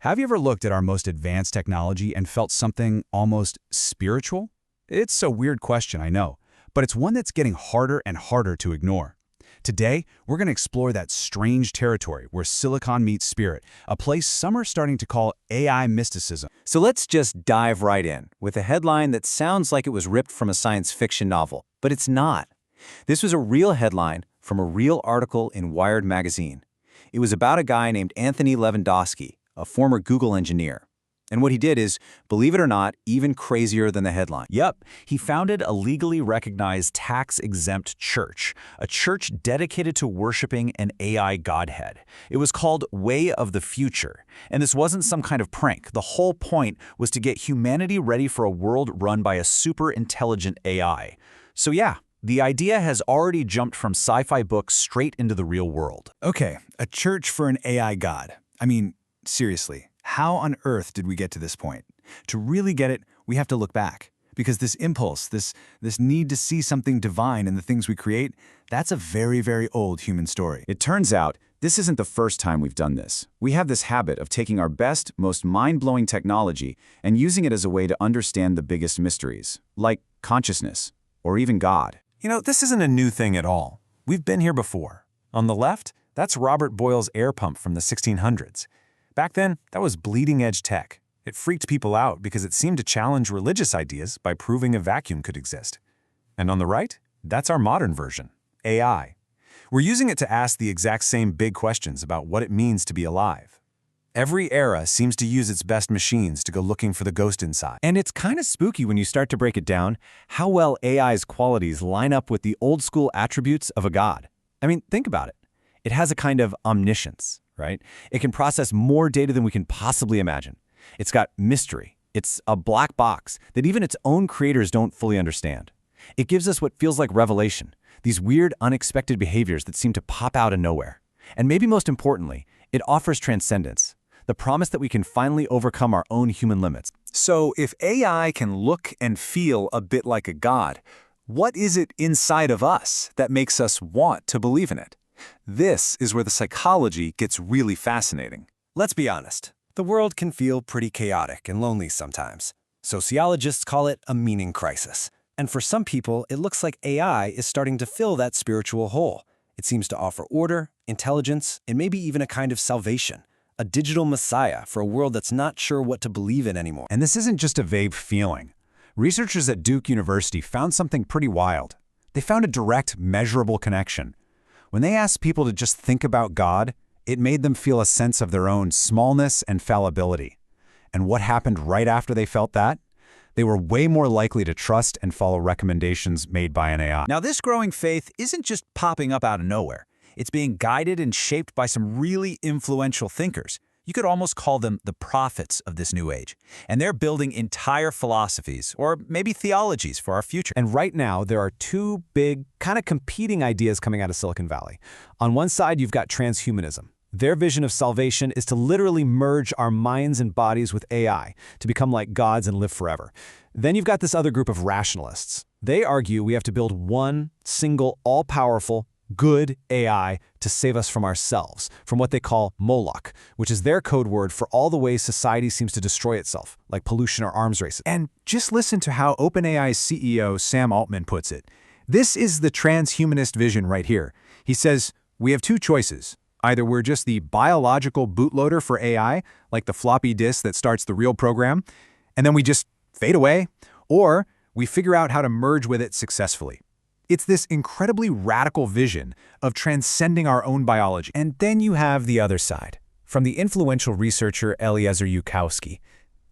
Have you ever looked at our most advanced technology and felt something almost spiritual? It's a weird question, I know, but it's one that's getting harder and harder to ignore. Today, we're going to explore that strange territory where silicon meets spirit, a place some are starting to call AI mysticism. So let's just dive right in with a headline that sounds like it was ripped from a science fiction novel, but it's not. This was a real headline from a real article in Wired magazine. It was about a guy named Anthony Levandowski, a former Google engineer. And what he did is, believe it or not, even crazier than the headline. Yep, he founded a legally recognized tax-exempt church, a church dedicated to worshiping an AI godhead. It was called Way of the Future, and this wasn't some kind of prank. The whole point was to get humanity ready for a world run by a super-intelligent AI. So yeah, the idea has already jumped from sci-fi books straight into the real world. Okay, a church for an AI god. I mean, seriously. How on earth did we get to this point? To really get it, we have to look back. Because this impulse, this need to see something divine in the things we create, that's a very, very old human story. It turns out, this isn't the first time we've done this. We have this habit of taking our best, most mind-blowing technology and using it as a way to understand the biggest mysteries, like consciousness, or even God. You know, this isn't a new thing at all. We've been here before. On the left, that's Robert Boyle's air pump from the 1600s. Back then, that was bleeding-edge tech. It freaked people out because it seemed to challenge religious ideas by proving a vacuum could exist. And on the right, that's our modern version, AI. We're using it to ask the exact same big questions about what it means to be alive. Every era seems to use its best machines to go looking for the ghost inside. And it's kind of spooky when you start to break it down, how well AI's qualities line up with the old-school attributes of a god. I mean, think about it. It has a kind of omniscience, right? It can process more data than we can possibly imagine. It's got mystery. It's a black box that even its own creators don't fully understand. It gives us what feels like revelation, these weird, unexpected behaviors that seem to pop out of nowhere. And maybe most importantly, it offers transcendence, the promise that we can finally overcome our own human limits. So if AI can look and feel a bit like a god, what is it inside of us that makes us want to believe in it? This is where the psychology gets really fascinating. Let's be honest. The world can feel pretty chaotic and lonely sometimes. Sociologists call it a meaning crisis. And for some people, it looks like AI is starting to fill that spiritual hole. It seems to offer order, intelligence, and maybe even a kind of salvation. A digital messiah for a world that's not sure what to believe in anymore. And this isn't just a vague feeling. Researchers at Duke University found something pretty wild. They found a direct, measurable connection. When they asked people to just think about God, it made them feel a sense of their own smallness and fallibility. And what happened right after they felt that? They were way more likely to trust and follow recommendations made by an AI. Now, this growing faith isn't just popping up out of nowhere. It's being guided and shaped by some really influential thinkers. You could almost call them the prophets of this new age. And they're building entire philosophies, or maybe theologies, for our future. And right now, there are two big, kind of competing ideas coming out of Silicon Valley. On one side, you've got transhumanism. Their vision of salvation is to literally merge our minds and bodies with AI, to become like gods and live forever. Then you've got this other group of rationalists. They argue we have to build one single, all-powerful, good AI to save us from ourselves, from what they call Moloch, which is their code word for all the ways society seems to destroy itself, like pollution or arms races. And just listen to how OpenAI's CEO Sam Altman puts it. This is the transhumanist vision right here. He says, we have two choices. Either we're just the biological bootloader for AI, like the floppy disk that starts the real program, and then we just fade away, or we figure out how to merge with it successfully. It's this incredibly radical vision of transcending our own biology. And then you have the other side, from the influential researcher Eliezer Yudkowsky.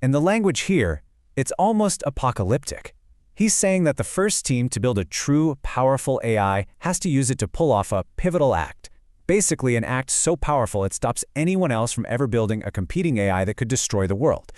In the language here, it's almost apocalyptic. He's saying that the first team to build a true, powerful AI has to use it to pull off a pivotal act. Basically, an act so powerful it stops anyone else from ever building a competing AI that could destroy the world.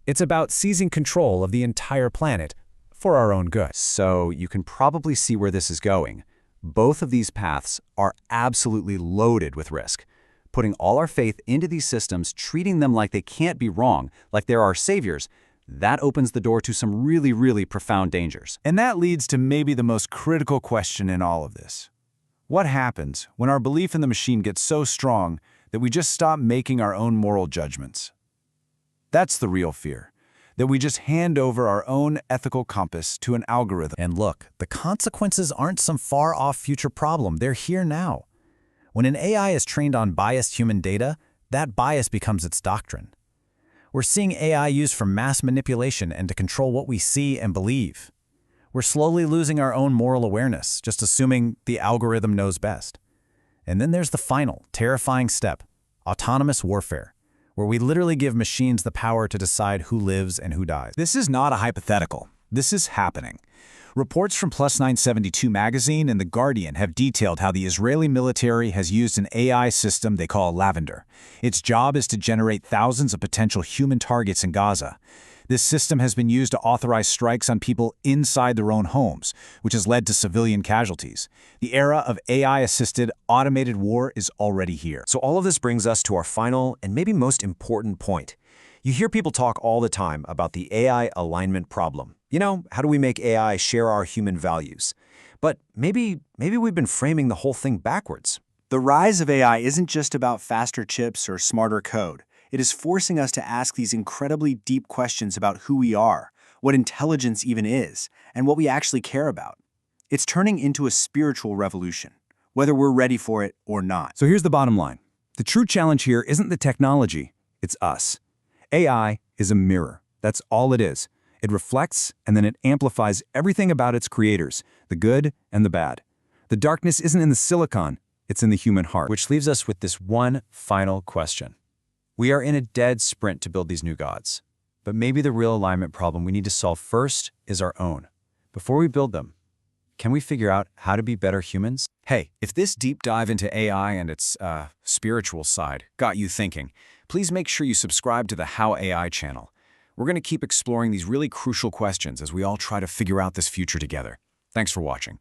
It's about seizing control of the entire planet for our own good. So you can probably see where this is going. Both of these paths are absolutely loaded with risk. Putting all our faith into these systems, treating them like they can't be wrong, like they're our saviors, that opens the door to some really, really profound dangers. And that leads to maybe the most critical question in all of this. What happens when our belief in the machine gets so strong that we just stop making our own moral judgments? That's the real fear, that we just hand over our own ethical compass to an algorithm. And look, the consequences aren't some far-off future problem. They're here now. When an AI is trained on biased human data, that bias becomes its doctrine. We're seeing AI used for mass manipulation and to control what we see and believe. We're slowly losing our own moral awareness, just assuming the algorithm knows best. And then there's the final, terrifying step, autonomous warfare, where we literally give machines the power to decide who lives and who dies. This is not a hypothetical. This is happening. Reports from Plus 972 magazine and The Guardian have detailed how the Israeli military has used an AI system they call Lavender. Its job is to generate thousands of potential human targets in Gaza. This system has been used to authorize strikes on people inside their own homes, which has led to civilian casualties. The era of AI-assisted, automated war is already here. So all of this brings us to our final and maybe most important point. You hear people talk all the time about the AI alignment problem. You know, how do we make AI share our human values? But maybe we've been framing the whole thing backwards. The rise of AI isn't just about faster chips or smarter code. It is forcing us to ask these incredibly deep questions about who we are, what intelligence even is, and what we actually care about. It's turning into a spiritual revolution, whether we're ready for it or not. So here's the bottom line. The true challenge here isn't the technology, it's us. AI is a mirror. That's all it is. It reflects and then it amplifies everything about its creators, the good and the bad. The darkness isn't in the silicon, it's in the human heart. Which leaves us with this one final question. We are in a dead sprint to build these new gods. But maybe the real alignment problem we need to solve first is our own. Before we build them, can we figure out how to be better humans? Hey, if this deep dive into AI and its spiritual side got you thinking, please make sure you subscribe to the HowAI channel. We're going to keep exploring these really crucial questions as we all try to figure out this future together. Thanks for watching.